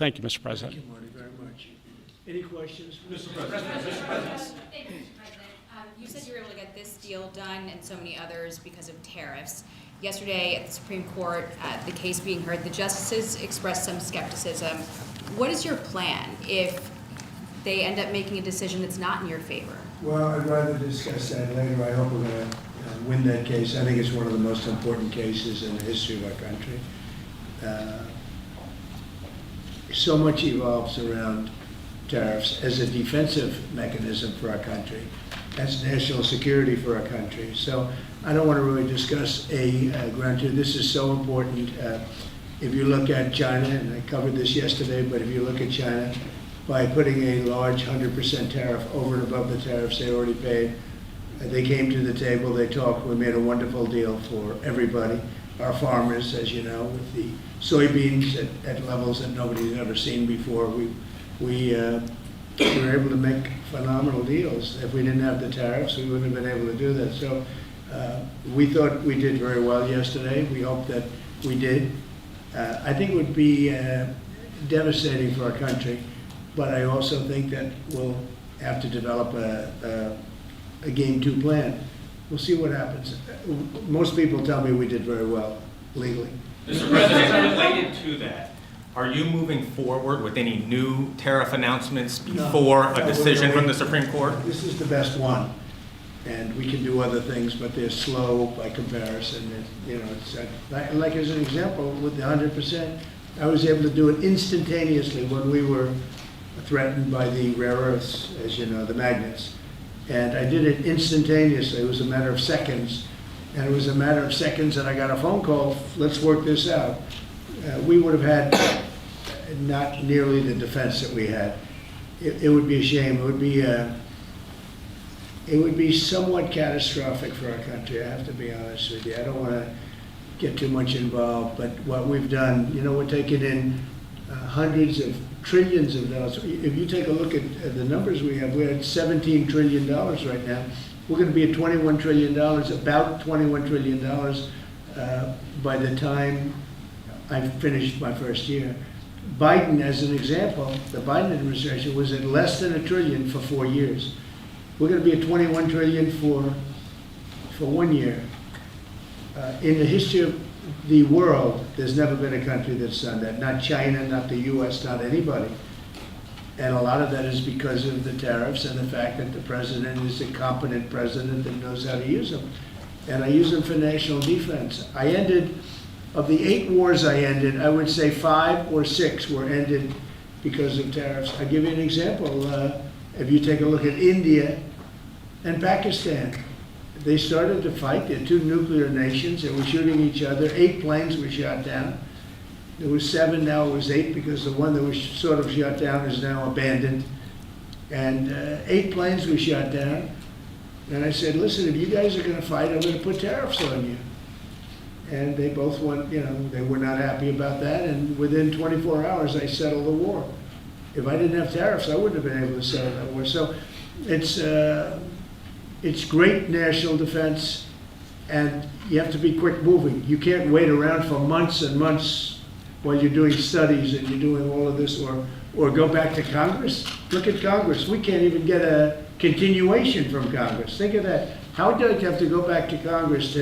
Thank you, Mr. President. Thank you, Marty, very much. Any questions? Mr. President. Thank you, Mr. President. You said you were able to get this deal done and so many others because of tariffs. Yesterday at the Supreme Court, the case being heard, the justices expressed some skepticism. What is your plan if they end up making a decision that's not in your favor? Well, I'd rather discuss that later. I hope we're going to win that case. I think it's one of the most important cases in the history of our country. So much evolves around tariffs as a defensive mechanism for our country, as national security for our country. So I don't want to really discuss a ground here. This is so important. If you look at China, and I covered this yesterday, but if you look at China, by putting a large 100% tariff over and above the tariffs they already paid, they came to the table, they talked, we made a wonderful deal for everybody. Our farmers, as you know, with the soybeans at levels that nobody's ever seen before, we were able to make phenomenal deals. If we didn't have the tariffs, we wouldn't have been able to do that. So we thought we did very well yesterday. We hope that we did. I think it would be devastating for our country, but I also think that we'll have to develop a Game 2 plan. We'll see what happens. Most people tell me we did very well legally. Mr. President, related to that, are you moving forward with any new tariff announcements before a decision from the Supreme Court? This is the best one, and we can do other things, but they're slow by comparison. It's like as an example with the 100%, I was able to do it instantaneously when we were threatened by the rare earths, as you know, the magnets. And I did it instantaneously. It was a matter of seconds. And it was a matter of seconds that I got a phone call, let's work this out. We would have had not nearly the defense that we had. It would be a shame. It would be somewhat catastrophic for our country, I have to be honest with you. I don't want to get too much involved, but what we've done, we're taking in hundreds of trillions of dollars. If you take a look at the numbers we have, we're at $17 trillion right now. We're going to be at $21 trillion, about $21 trillion by the time I've finished my first year. Biden, as an example, the Biden administration was at less than $1 trillion for 4 years. We're going to be at $21 trillion for 1 year. In the history of the world, there's never been a country that's done that. Not China, not the US, not anybody. And a lot of that is because of the tariffs and the fact that the president is a competent president that knows how to use them. And I use them for national defense. Of the 8 wars I ended, I would say 5 or 6 were ended because of tariffs. I'll give you an example. If you take a look at India and Pakistan, they started to fight. They're 2 nuclear nations. They were shooting each other. 8 planes were shot down. There was 7, now it was 8, because the one that was sort of shot down is now abandoned. And 8 planes were shot down. And I said, listen, if you guys are going to fight, I'm going to put tariffs on you. And they both went, they were not happy about that. And within 24 hours, I settled the war. If I didn't have tariffs, I wouldn't have been able to settle that war. So it's great national defense, and you have to be quick moving. You can't wait around for months and months while you're doing studies and you're doing all of this, or go back to Congress. Look at Congress. We can't even get a continuation from Congress. Think of that. How do you have to go back to Congress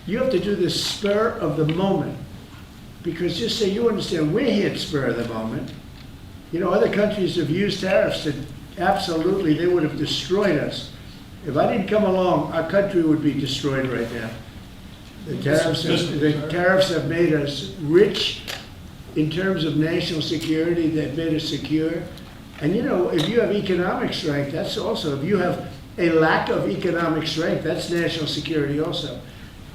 you have to do this spur of the moment? Because just so you understand, we're here at spur of the moment. Other countries have used tariffs that absolutely, they would have destroyed us. If I didn't come along, our country would be destroyed right now. The tariffs have made us rich in terms of national security. They've made us secure. And if you have economic strength, that's also, if you have a lack of economic strength, that's national security also.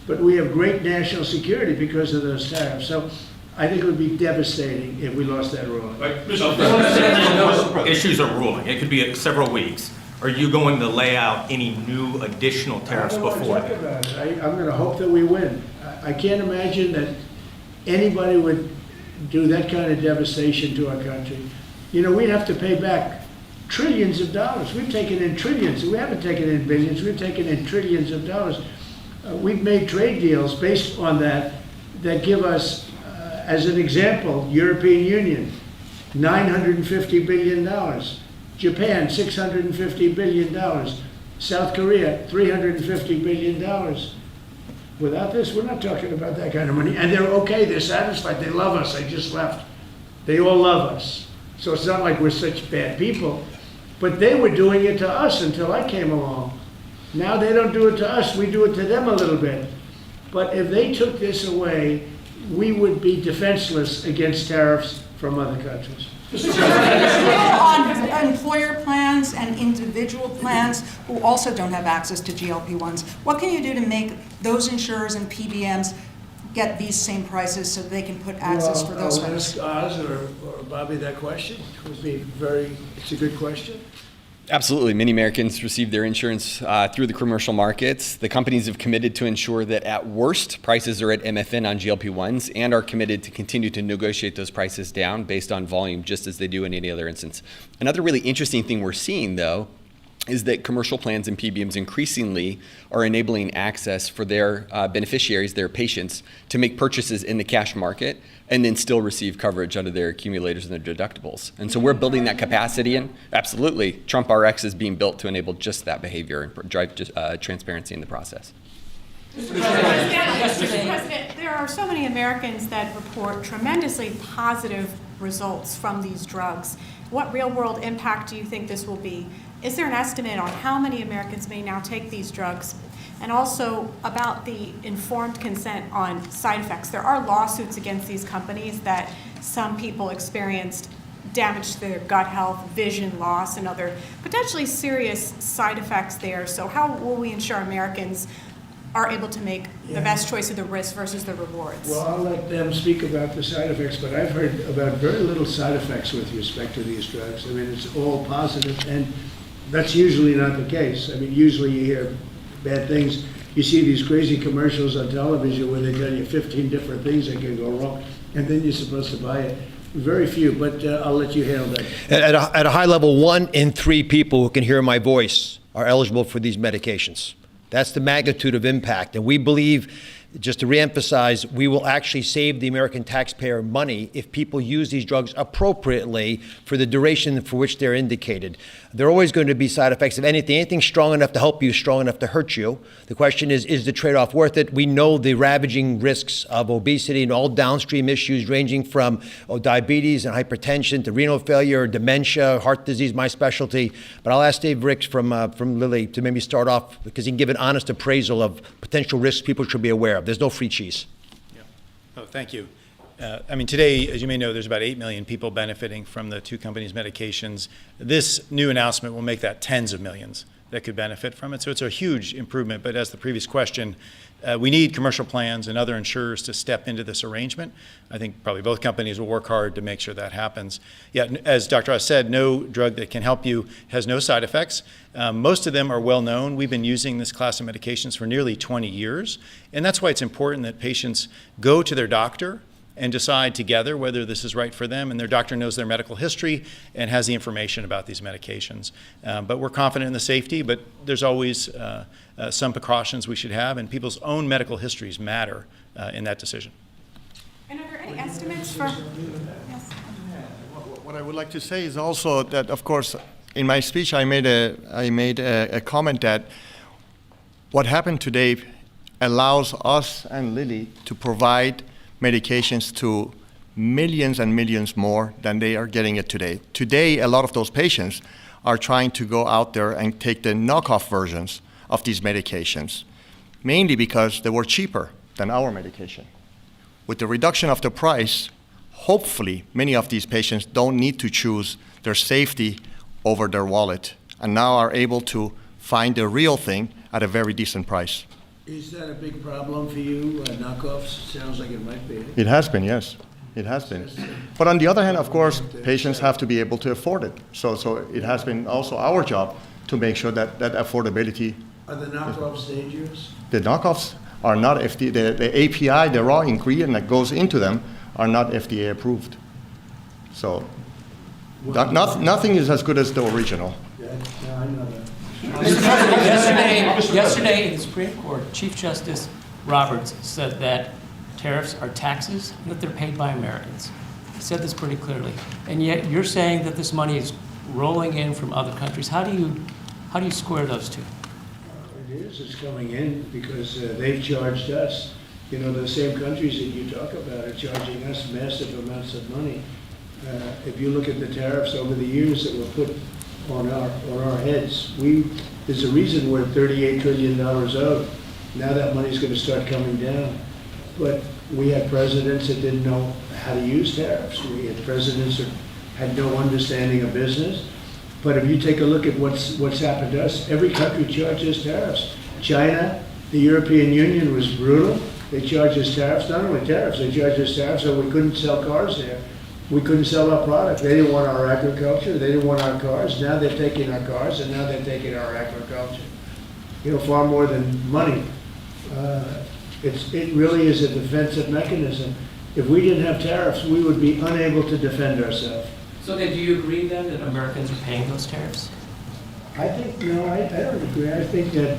But we have great national security because of those tariffs. So I think it would be devastating if we lost that ruling. But Mr. President, issues are ruling. It could be several weeks. Are you going to lay out any new additional tariffs before that? I'm going to hope that we win. I can't imagine that anybody would do that kind of devastation to our country. We'd have to pay back trillions of dollars. We've taken in trillions. We haven't taken in billions. We've taken in trillions of dollars. We've made trade deals based on that give us, as an example, European Union. $950 billion. Japan, $650 billion. South Korea, $350 billion. Without this, we're not talking about that kind of money. And they're okay, they're satisfied, they love us, they just left. They all love us. So it's not like we're such bad people. But they were doing it to us until I came along. Now they don't do it to us, we do it to them a little bit. But if they took this away, we would be defenseless against tariffs from other countries. On employer plans and individual plans who also don't have access to GLP-1s, what can you do to make those insurers and PBMs get these same prices so they can put access for those I'll folks? ask Oz or Bobby that question. It's a good question. Absolutely. Many Americans receive their insurance through the commercial markets. The companies have committed to ensure that at worst, prices are at MFN on GLP-1s and are committed to continue to negotiate those prices down based on volume, just as they do in any other instance. Another really interesting thing we're seeing, though, is that commercial plans and PBMs increasingly are enabling access for their beneficiaries, their patients, to make purchases in the cash market and then still receive coverage under their accumulators and their deductibles. And so we're building that capacity in. Absolutely, Trump RX is being built to enable just that behavior and drive transparency in the process. Mr. President, there are so many Americans that report tremendously positive results from these drugs. What real-world impact do you think this will be? Is there an estimate on how many Americans may now take these drugs? And also about the informed consent on side effects. There are lawsuits against these companies that some people experienced damage to their gut health, vision loss, and other potentially serious side effects there. So how will we ensure Americans are able to make the best choice of the risk versus the rewards? Well, I'll let them speak about the side effects, but I've heard about very little side effects with respect to these drugs. I mean, it's all positive, and that's usually not the case. I mean, usually you hear bad things. You see these crazy commercials on television where they tell you 15 different things that can go wrong, and then you're supposed to buy it. Very few, but I'll let you handle that. At a high level, 1 in 3 people who can hear my voice are eligible for these medications. That's the magnitude of impact. And we believe, just to reemphasize, we will actually save the American taxpayer money if people use these drugs appropriately for the duration for which they're indicated. There are always going to be side effects. If anything strong enough to help you is strong enough to hurt you. The question is the trade-off worth it? We know the ravaging risks of obesity and all downstream issues ranging from diabetes and hypertension to renal failure, dementia, heart disease, my specialty. But I'll ask Dave Ricks from Lilly to maybe start off because he can give an honest appraisal of potential risks people should be aware of. There's no free cheese. Yeah. Oh, thank you. I mean, today, as you may know, there's about 8 million people benefiting from the two companies' medications. This new announcement will make that tens of millions that could benefit from it. So it's a huge improvement. But as the previous question, we need commercial plans and other insurers to step into this arrangement. I think probably both companies will work hard to make sure that happens. Yeah, as Dr. Oz said, no drug that can help you has no side effects. Most of them are well known. We've been using this class of medications for nearly 20 years. And that's why it's important that patients go to their doctor and decide together whether this is right for them, and their doctor knows their medical history and has the information about these medications. But we're confident in the safety, but there's always some precautions we should have, and people's own medical histories matter in that decision. And are there any estimates for? Yes. What I would like to say is also that, of course, in my speech I made a comment that what happened today allows us and Lilly to provide medications to millions and millions more than they are getting it today. Today, a lot of those patients are trying to go out there and take the knockoff versions of these medications, mainly because they were cheaper than our medication. With the reduction of the price, hopefully many of these patients don't need to choose their safety over their wallet and now are able to find the real thing at a very decent price. Is that a big problem for you, knockoffs? Sounds like it might be. It has been, yes. It has been. But on the other hand, of course, patients have to be able to afford it. So it has been also our job to make sure that affordability. Are the knockoffs dangerous? The knockoffs are not FDA, the API, the raw ingredient that goes into them, are not FDA approved. So nothing is as good as the original. Yeah, I know that. Yesterday in the Supreme Court, Chief Justice Roberts said that tariffs are taxes and that they're paid by Americans. said this pretty clearly, and yet you're saying that this money is rolling in from other countries. How do you square those two? It's coming in because they've charged us. You know, the same countries that you talk about are charging us massive amounts of money. If you look at the tariffs over the years that were put on our heads, there's a reason we're $38 trillion owed. Now that money's going to start coming down. But we had presidents that didn't know how to use tariffs. We had presidents that had no understanding of business. But if you take a look at what's happened to us, every country charges tariffs. China, the European Union was brutal. They charged us tariffs, not only tariffs, they charged us tariffs so we couldn't sell cars there. We couldn't sell our product. They didn't want our agriculture, they didn't want our cars. Now they're taking our cars and now they're taking our agriculture. You know, far more than money. It really is a defensive mechanism. If we didn't have tariffs, we would be unable to defend ourselves. So then, do you agree then that Americans are paying those tariffs? I think, no, I don't agree. I think that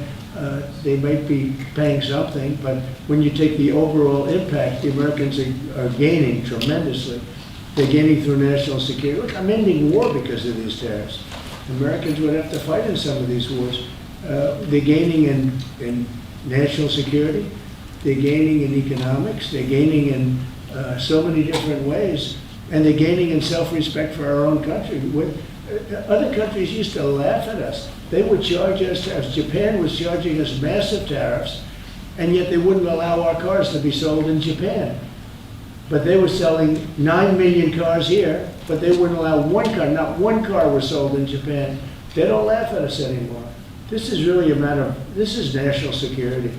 they might be paying something, but when you take the overall impact, the Americans are gaining tremendously. They're gaining through national security. Look, I'm ending war because of these tariffs. Americans would have to fight in some of these wars. They're gaining in national security. They're gaining in economics. They're gaining in so many different ways. And they're gaining in self-respect for our own country. Other countries used to laugh at us. They would charge us tariffs. Japan was charging us massive tariffs, and yet they wouldn't allow our cars to be sold in Japan. But they were selling 9 million cars here, but they wouldn't allow one car. Not one car was sold in Japan. They don't laugh at us anymore. This is really a matter of, this is national security.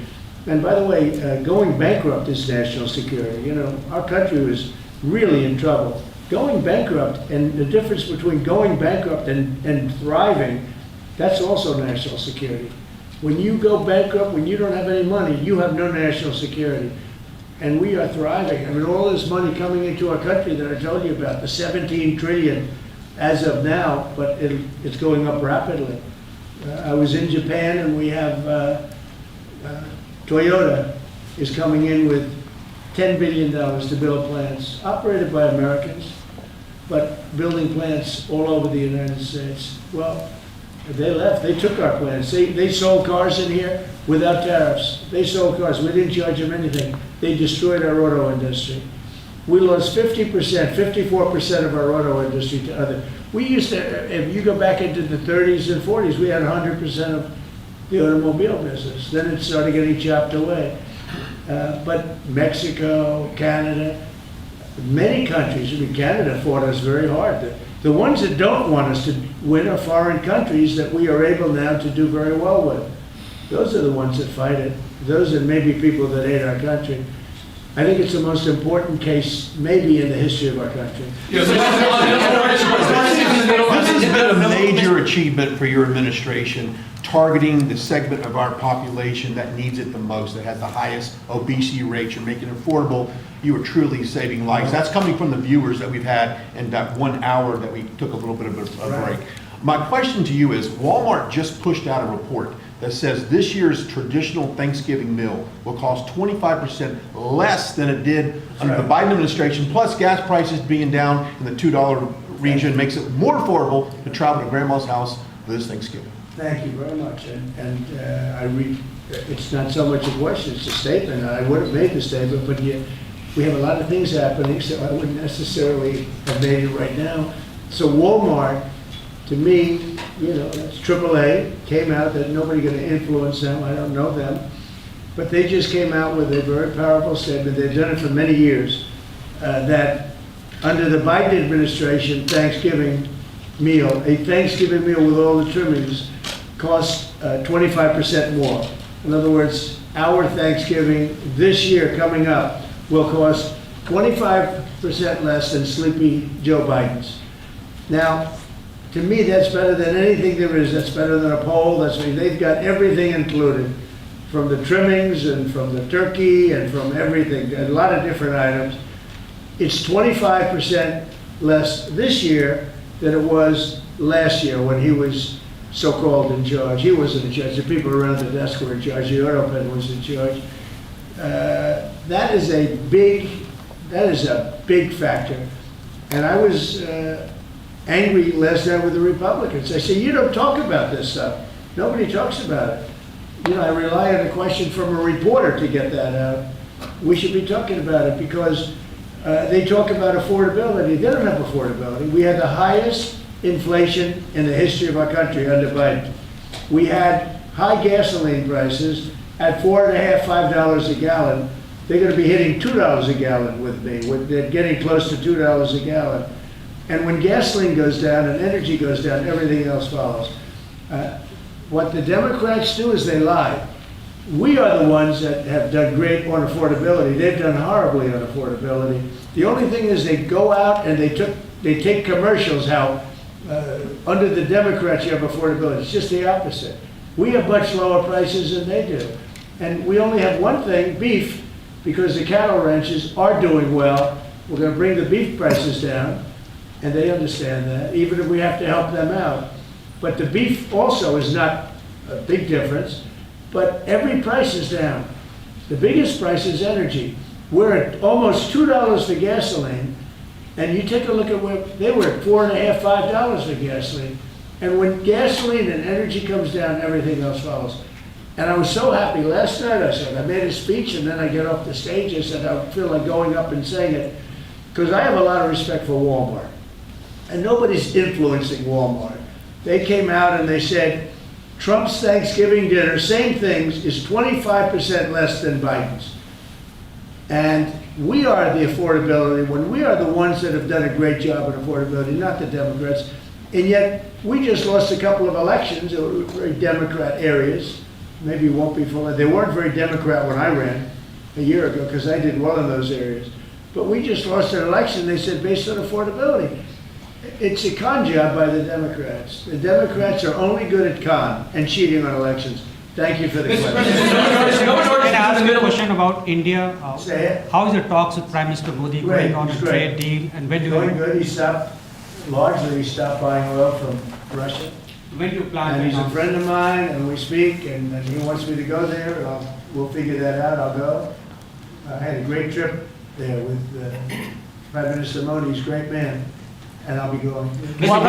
And by the way, going bankrupt is national security. You know, our country was really in trouble. Going bankrupt, and the difference between going bankrupt and thriving, that's also national security. When you go bankrupt, when you don't have any money, you have no national security. And we are thriving. I mean, all this money coming into our country that I told you about, the 17 trillion as of now, but it's going up rapidly. I was in Japan, and we have Toyota is coming in with $10 billion to build plants, operated by Americans, but building plants all over the United States. Well, they left. They took our plants. They sold cars in here without tariffs. They sold cars. We didn't charge them anything. They destroyed our auto industry. We lost 50%, 54% of our auto industry to other. We used to, if you go back into the 30s and 40s, we had 100% of the automobile business. Then it started getting chopped away. But Mexico, Canada, many countries, I mean, Canada fought us very hard. The ones that don't want us to win are foreign countries that we are able now to do very well with. Those are the ones that fight it. Those are maybe people that hate our country. I think it's the most important case maybe in the history of our country. This has been a major achievement for your administration, targeting the segment of our population that needs it the most, that has the highest obesity rates. You're making it affordable. You are truly saving lives. That's coming from the viewers that we've had in that 1 hour that we took a little bit of a break. My question to you is, Walmart just pushed out a report that says this year's traditional Thanksgiving meal will cost 25% less than it did under the Biden administration, plus gas prices being down in the $2 region makes it more affordable to travel to grandma's house for this Thanksgiving. Thank you very much. It's not so much a question, it's a statement. I would have made the statement, but we have a lot of things happening, so I wouldn't necessarily have made it right now. So Walmart, to me, you know, that's AAA, came out that nobody going to influence them. I don't know them. But they just came out with a very powerful statement. They've done it for many years, that under the Biden administration, Thanksgiving meal, a Thanksgiving meal with all the trimmings costs 25% more. In other words, our Thanksgiving this year coming up will cost 25% less than sleepy Joe Biden's. Now, to me, that's better than anything there is. That's better than a poll. They've got everything included, from the trimmings and from the turkey and from everything, a lot of different items. It's 25% less this year than it was last year when he was so-called in charge. He wasn't in charge. The people around the desk were in charge. The auto pen was in charge. That is a big factor. And I was angry last night with the Republicans. I said, you don't talk about this stuff. Nobody talks about it. You know, I rely on a question from a reporter to get that out. We should be talking about it because they talk about affordability. They don't have affordability. We had the highest inflation in the history of our country under Biden. We had high gasoline prices at $4.50, $5 a gallon. They're going to be hitting $2 a gallon with me. They're getting close to $2 a gallon. And when gasoline goes down and energy goes down, everything else follows. What the Democrats do is they lie. We are the ones that have done great on affordability. They've done horribly on affordability. The only thing is they go out and they take commercials how under the Democrats you have affordability. It's just the opposite. We have much lower prices than they do. And we only have one thing, beef, because the cattle ranches are doing well. We're going to bring the beef prices down, and they understand that, even if we have to help them out. But the beef also is not a big difference, but every price is down. The biggest price is energy. We're at almost $2 for gasoline, and you take a look at where they were at $4.50, $5 for gasoline. And when gasoline and energy comes down, everything else follows. And I was so happy. Last night I made a speech, and then I get off the stage. I said, I feel like going up and saying it, because I have a lot of respect for Walmart. And nobody's influencing Walmart. They came out and they said, Trump's Thanksgiving dinner, same things, is 25% less than Biden's. And we are the affordability one. We are the ones that have done a great job in affordability, not the Democrats. And yet, we just lost a couple of elections that were very Democrat areas. Maybe it won't be full. They weren't very Democrat when I ran a year ago because I did well in those areas. But we just lost an election, they said, based on affordability. It's a con job by the Democrats. The Democrats are only good at con and cheating on elections. Thank you for the question. Can I ask you a question about India? Say it. How is the talks with Prime Minister Modi Great, going on the great. trade deal? And when do Going you, good. He stopped buying oil from Russia. when do you plan And to he's a announce? friend of mine, and we speak, and he wants me to go there, and we'll figure that out. I'll go. I had a great trip there with Prime Minister Modi. He's a great man, and I'll be going. Novo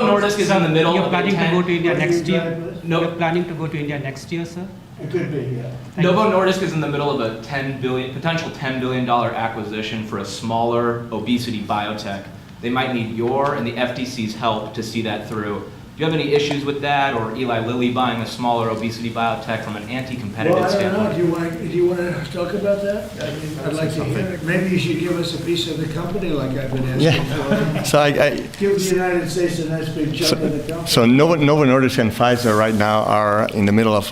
Nordisk is in the middle You're of planning to go to India What are you next year? driving with? No. You're planning to go to India next year, sir? It could be, yeah. Novo Nordisk is in the middle of a potential $10 billion acquisition for a smaller obesity biotech. They might need your and the FTC's help to see that through. Do you have any issues with that, or Eli Lilly buying a smaller obesity biotech from an anti-competitive Well, I don't know. standpoint? Do you want to talk about that? I mean, I'd like to hear it. Maybe you should give us a piece of the company like I've been asking for. So Give the United States a nice big chunk of the company. So Novo Nordisk and Pfizer right now are in the middle of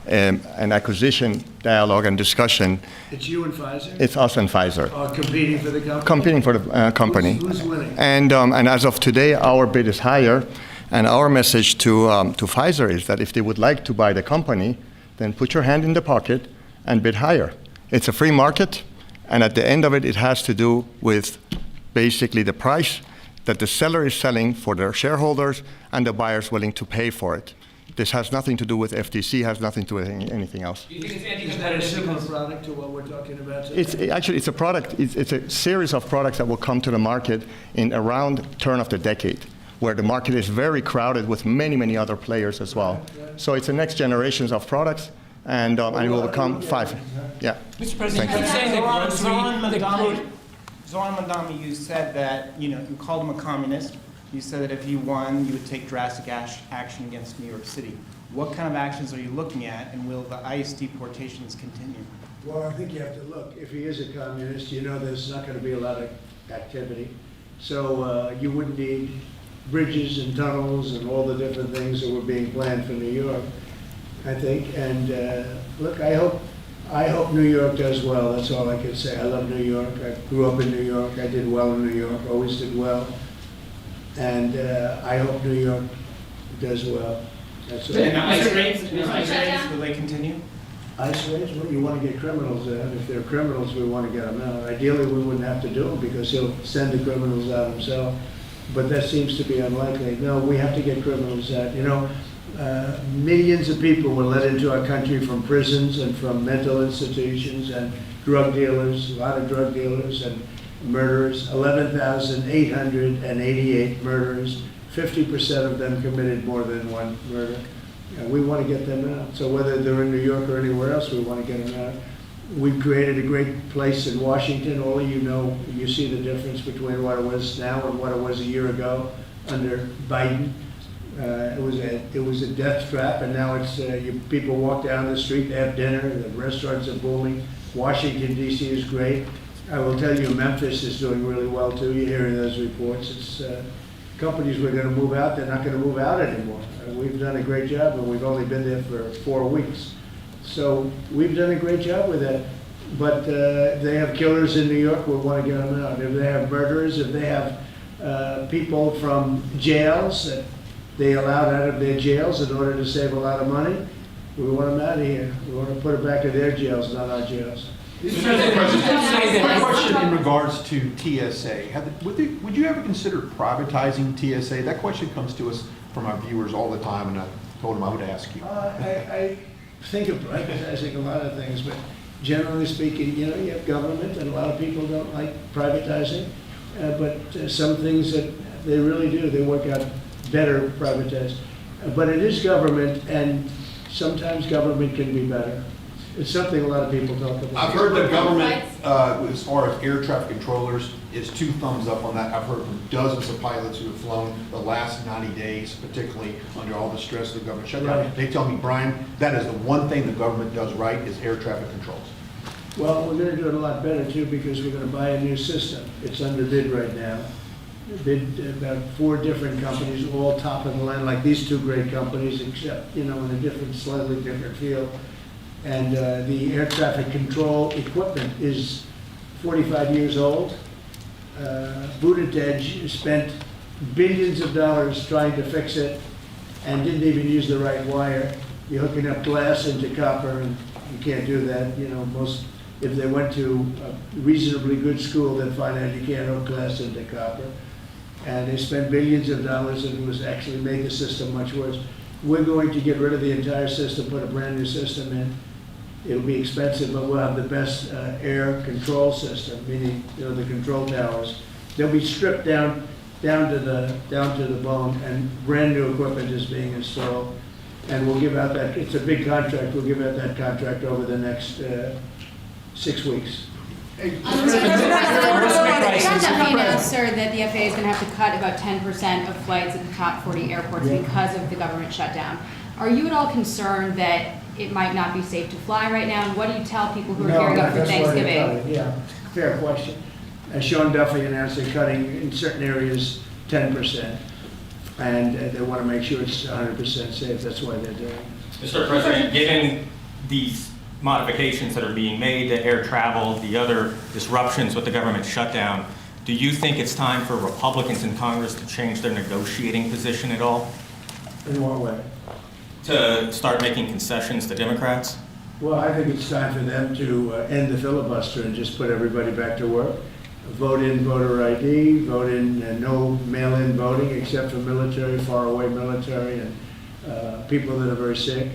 an acquisition dialogue and discussion. It's you and Pfizer? It's us and Pfizer Competing for the company? competing for the company. Who's winning? And as of today, our bid is higher. And our message to Pfizer is that if they would like to buy the company, then put your hand in the pocket and bid higher. It's a free market, and at the end of it, it has to do with basically the price that the seller is selling for their shareholders and the buyer's willing to pay for it. This has nothing to do with FTC, has nothing to do with anything else. Do you think it's Is that a anti-competitive similar because product to what we're talking about today? It's a product, it's a series of products that will come to the market in around turn of the decade, where the market is very crowded with many, many other players as well. So it's the next generations of products, and it will become five. Yeah. Mr. President, Thank you're you. saying that Zoran Mandami, you said that, you called him a communist. You said that if you won, you would take drastic action against New York City. What kind of actions are you looking at, and will the ICE deportations continue? Well, I think you have to look. If he is a communist, there's not going to be a lot of activity. So you wouldn't need bridges and tunnels and all the different things that were being planned for New York, I think. And look, I hope New York does well. That's all I can say. I love New York. I grew up in New York. I did well in New York, always did well. And I hope New York does well. That's all. And ICE raids, will they continue? ICE raids? Well, you want to get criminals out. If they're criminals, we want to get them out. Ideally, we wouldn't have to do them because he'll send the criminals out himself. But that seems to be unlikely. No, we have to get criminals out. Millions of people were let into our country from prisons and from mental institutions and drug dealers, a lot of drug dealers. And murderers, 11,888 murderers, 50% of them committed more than one murder. We want to get them out. So whether they're in New York or anywhere else, we want to get them out. We've created a great place in Washington. All of you know, you see the difference between what it was now and what it was a year ago under Biden. It was a death trap, and now it's people walk down the street, they have dinner, the restaurants are booming. Washington, D.C. is great. I will tell you, Memphis is doing really well too. You're hearing those reports. It's companies were going to move out, they're not going to move out anymore. We've done a great job, and we've only been there for 4 weeks. So we've done a great job with that. But they have killers in New York, we want to get them out. If they have murderers, if they have people from jails that they allowed out of their jails in order to save a lot of money, we want them out of here. We want to put it back in their jails, not our jails. My question in regards to TSA. Would you ever consider privatizing TSA? That question comes to us from our viewers all the time, and I told them I would ask you. I think of privatizing a lot of things, but generally speaking, you have government, and a lot of people don't like privatizing, but some things that they really do, they work out better privatized. But it is government, and sometimes government can be better. It's something a lot of people talk about. I've heard the government, as far as air traffic controllers, is 2 thumbs up on that. I've heard from dozens of pilots who have flown the last 90 days, particularly under all the stress of the government shutdown. Right. They tell me, Brian, that is the one thing the government does right is air traffic controls. Well, we're going to do it a lot better too, because we're going to buy a new system. It's under bid right now. Bid about 4 different companies, all top of the line, like these 2 great companies, except, in a different, slightly different field. And the air traffic control equipment is 45 years old. Buttigieg spent billions of dollars trying to fix it and didn't even use the right wire. You're hooking up glass into copper, and you can't do that. If they went to a reasonably good school, they'd find out you can't hook glass into copper. And they spent billions of dollars, and it was actually made the system much worse. We're going to get rid of the entire system, put a brand new system in. It'll be expensive, but we'll have the best air control system, meaning the control towers. They'll be stripped down to the bone, and brand new equipment is being installed. And we'll give out that. It's a big contract. We'll give out that contract over the next 6 weeks. Sir, that the FAA is going to have to cut about 10% of flights at the top 40 airports because of the government shutdown. Are you at all concerned that it might not be safe to fly right now? And what do you tell people who are gearing up for Thanksgiving? Yeah, fair question. Sean Duffy announced they're cutting in certain areas 10%, and they want to make sure it's 100% safe. That's why they're doing it. Mr. President, given these modifications that are being made to air travel, the other disruptions with the government shutdown, do you think it's time for Republicans in Congress to change their negotiating position at all? In what way? To start making concessions to Democrats? Well, I think it's time for them to end the filibuster and just put everybody back to work. Vote in voter ID, vote in no mail-in voting except for military, faraway military, and people that are very sick.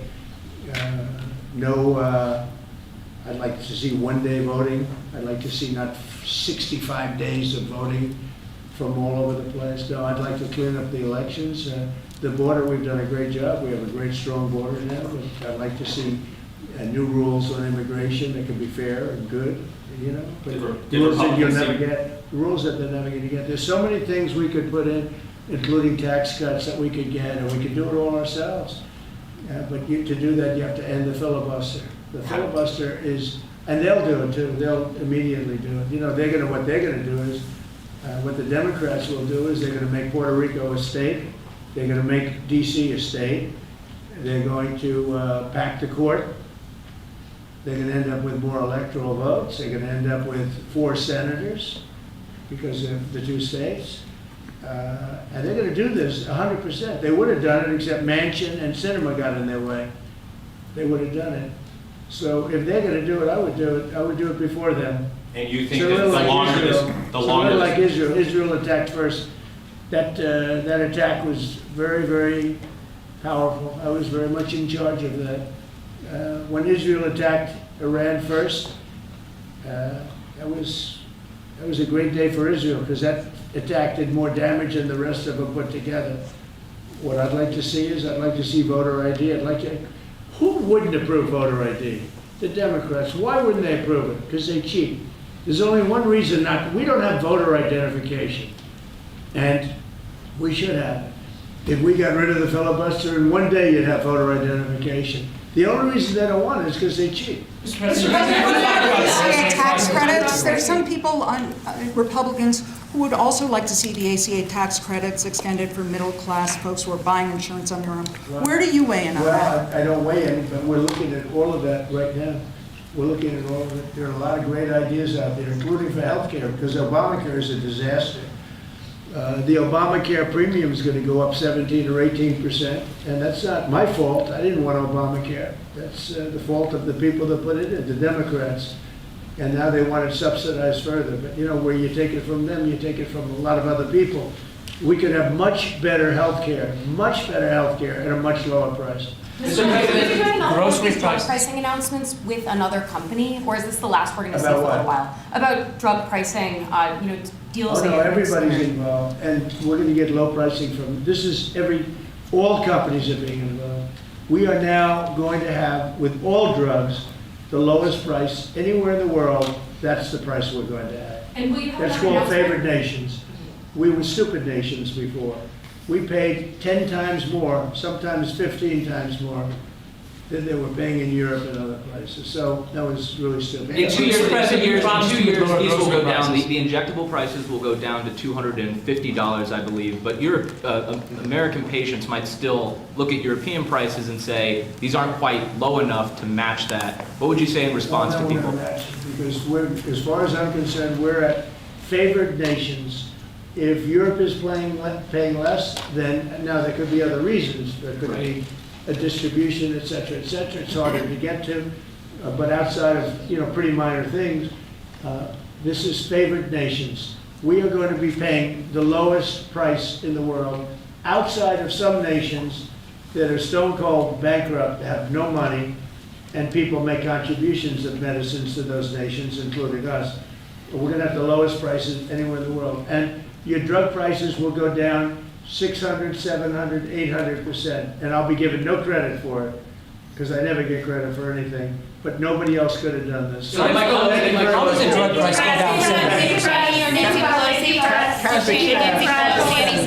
I'd like to see one-day voting. I'd like to see not 65 days of voting from all over the place. No, I'd like to clean up the elections. The border, we've done a great job. We have a great, strong border now. But I'd like to see new rules on immigration that can be fair and good, But rules that you'll never get, rules that they're never going to get. There's so many things we could put in, including tax cuts that we could get, and we could do it all ourselves. But to do that, you have to end the filibuster. The filibuster is, and they'll do it too. They'll immediately do it. What they're going to do is, what the Democrats will do is they're going to make Puerto Rico a state. They're going to make D.C. a state. They're going to pack the court. They're going to end up with more electoral votes. They're going to end up with 4 senators because of the 2 states. And they're going to do this 100%. They would have done it, except Manchin and Sinema got in their way. They would have done it. So if they're going to do it, I would do it. I would do it before them. And you think that the longer like Israel attacked first. That attack was very, very powerful. I was very much in charge of that. When Israel attacked Iran first, that was That was a great day for Israel, because that attack did more damage than the rest of them put together. What I'd like to see is, I'd like to see voter ID. Who wouldn't approve voter ID? The Democrats. Why wouldn't they approve it? Because they cheat. There's only one reason we don't have voter identification. And we should have it. If we got rid of the filibuster, in one day you'd have voter identification. The only reason they don't want it is because they cheat. Mr. President, ACA tax credits, there are some people on Republicans who would also like to see the ACA tax credits extended for middle-class folks who are buying insurance on their own. Where do you weigh in on that? Well, I don't weigh in, but we're looking at all of that right now. We're looking at all of it. There are a lot of great ideas out there, including for healthcare, because Obamacare is a disaster. The Obamacare premium is going to go up 17 or 18%, and that's not my fault. I didn't want Obamacare. That's the fault of the people that put it in, the Democrats. And now they want it subsidized further. But where you take it from them, you take it from a lot of other people. We could have much better health care at a much lower price. Mr. President, are you doing Grocery drug prices. pricing announcements with another company, or is this the last we're going to see About for a little what? while? About drug pricing, deals. Oh, that no, you're everybody's considering. involved, and we're going to get low pricing from, all companies are being involved. We are now going to have, with all drugs, the lowest price anywhere in the world. That's the price we're going to have. And will you have That's another called announcement? favored nations. We were stupid nations before. We paid 10 times more, sometimes 15 times more than they were paying in Europe and other places. So that was really stupid. In 2 years, Mr. President, you promised in 2 you would years, lower these will grocery go down. prices. The injectable prices will go down to $250, I believe. But American patients might still look at European prices and say these aren't quite low enough to match that. What would you say in response to people? Because as far as I'm concerned, we're at favored nations. If Europe is paying less, then now there could be other reasons. There could be a distribution, et cetera, et cetera. It's harder to get to, but outside of pretty minor things, this is favored nations. We are going to be paying the lowest price in the world, outside of some nations that are stone cold bankrupt, have no money, and people make contributions of medicines to those nations, including us. We're going to have the lowest prices anywhere in the world, and your drug prices will go down 600, 700, 800%, and I'll be given no credit for it, because I never get credit for anything, but nobody else could have done this. So how does the drug price go down? Nancy Pelosi,